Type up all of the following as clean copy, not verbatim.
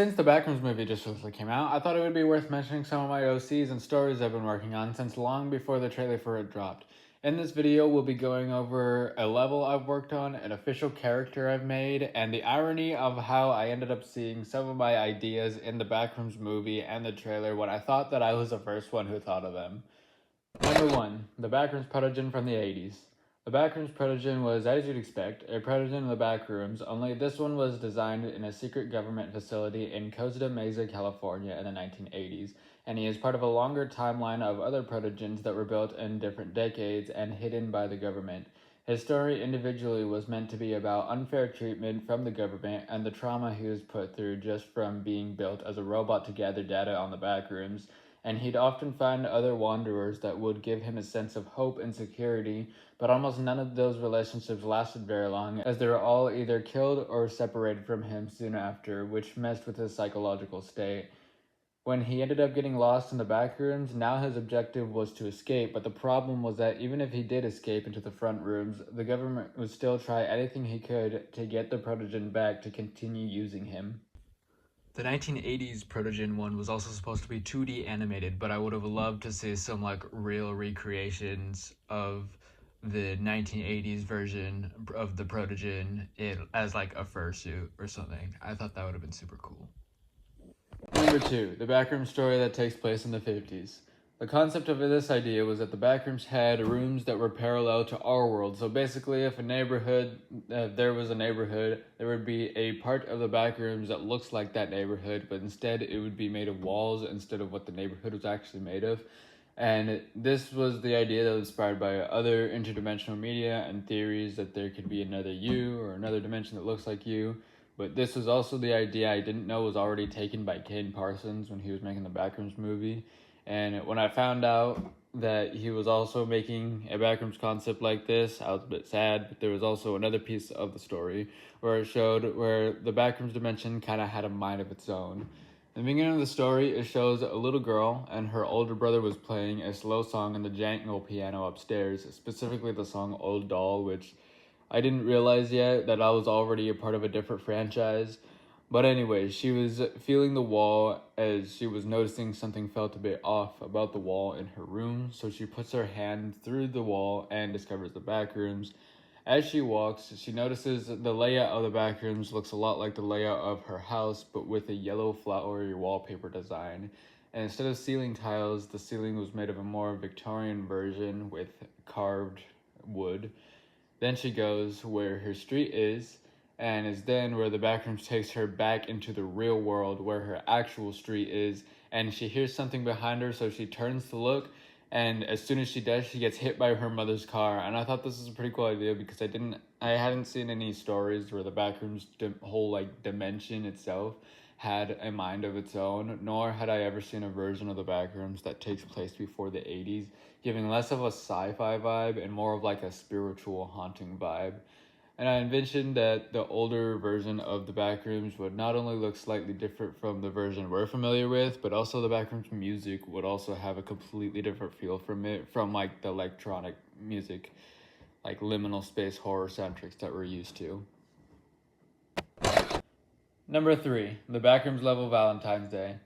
Since the Backrooms movie just recently came out, I thought it would be worth mentioning some of my OCs and stories I've been working on since long before the trailer for it dropped. In this video, we'll be going over a level I've worked on, an official character I've made, and the irony of how I ended up seeing some of my ideas in the Backrooms movie and the trailer when I thought that I was the first one who thought of them. Number 1. The Backrooms Protogen from the 80s. The Backrooms Protogen was, as you'd expect, a Protogen in the Backrooms, only this one was designed in a secret government facility in Costa Mesa, California in the 1980s, and he is part of a longer timeline of other Protogens that were built in different decades and hidden by the government. His story individually was meant to be about unfair treatment from the government and the trauma he was put through just from being built as a robot to gather data on the Backrooms, and he'd often find other wanderers that would give him a sense of hope and security, but almost none of those relationships lasted very long, as they were all either killed or separated from him soon after, which messed with his psychological state. When he ended up getting lost in the Backrooms, now his objective was to escape, but the problem was that even if he did escape into the front rooms, the government would still try anything he could to get the Protogen back to continue using him. The 1980s Protogen one was also supposed to be 2D animated, but I would have loved to see some real recreations of the 1980s version of the Protogen as a fursuit or something. I thought that would have been super cool. Number 2, the Backroom story that takes place in the 50s. The concept of this idea was that the Backrooms had rooms that were parallel to our world. So basically, if there was a neighborhood, there would be a part of the Backrooms that looks like that neighborhood, but instead it would be made of walls instead of what the neighborhood was actually made of. And this was the idea that was inspired by other interdimensional media and theories that there could be another you or another dimension that looks like you. But this was also the idea I didn't know was already taken by Ken Parsons when he was making the Backrooms movie. And when I found out that he was also making a Backrooms concept like this, I was a bit sad, but there was also another piece of the story where it showed where the Backrooms dimension kind of had a mind of its own. In the beginning of the story, it shows a little girl and her older brother was playing a slow song on the jangle piano upstairs, specifically the song Old Doll, which I didn't realize yet that I was already a part of a different franchise. But anyway, she was feeling the wall as she was noticing something felt a bit off about the wall in her room. So she puts her hand through the wall and discovers the Backrooms. As she walks, she notices the layout of the Backrooms looks a lot like the layout of her house, but with a yellow flowery wallpaper design. And instead of ceiling tiles, the ceiling was made of a more Victorian version with carved wood. Then she goes where her street is, and is then where the Backrooms takes her back into the real world where her actual street is, and she hears something behind her, so she turns to look, and as soon as she does, she gets hit by her mother's car. And I thought this was a pretty cool idea because I hadn't seen any stories where the Backrooms whole dimension itself had a mind of its own, nor had I ever seen a version of the Backrooms that takes place before the 80s, giving less of a sci-fi vibe and more of a spiritual haunting vibe. And I envisioned that the older version of the Backrooms would not only look slightly different from the version we're familiar with, but also the Backrooms music would also have a completely different feel from it, from the electronic music, liminal space horror soundtracks that we're used to. Number 3, the Backrooms level Valentine's Day.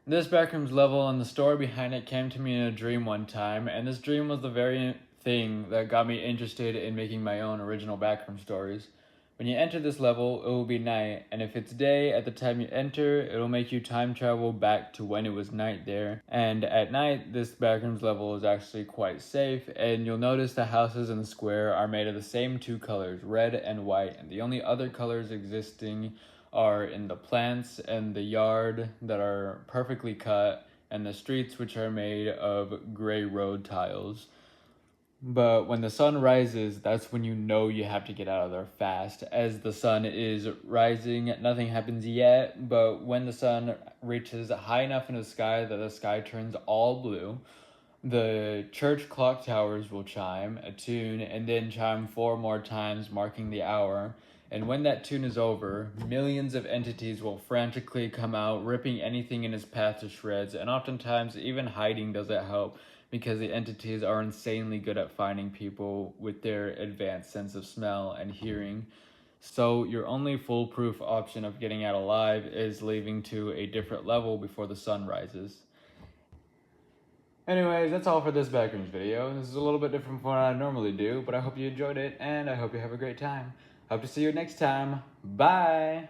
This Backrooms level and the story behind it came to me in a dream one time, and this dream was the very thing that got me interested in making my own original Backroom stories. When you enter this level, it will be night, and if it's day at the time you enter, it'll make you time travel back to when it was night there. And at night, this Backrooms level is actually quite safe, and you'll notice the houses in the square are made of the same two colors, red and white, and the only other colors existing are in the plants and the yard that are perfectly cut, and the streets which are made of gray road tiles. But when the sun rises, that's when you know you have to get out of there fast. As the sun is rising, nothing happens yet, but when the sun reaches high enough in the sky that the sky turns all blue, the church clock towers will chime a tune and then chime 4 more times, marking the hour. And when that tune is over, millions of entities will frantically come out, ripping anything in its path to shreds, and oftentimes even hiding doesn't help, because the entities are insanely good at finding people with their advanced sense of smell and hearing. So your only foolproof option of getting out alive is leaving to a different level before the sun rises. Anyways, that's all for this Backrooms video. This is a little bit different from what I normally do, but I hope you enjoyed it, and I hope you have a great time. Hope to see you next time. Bye!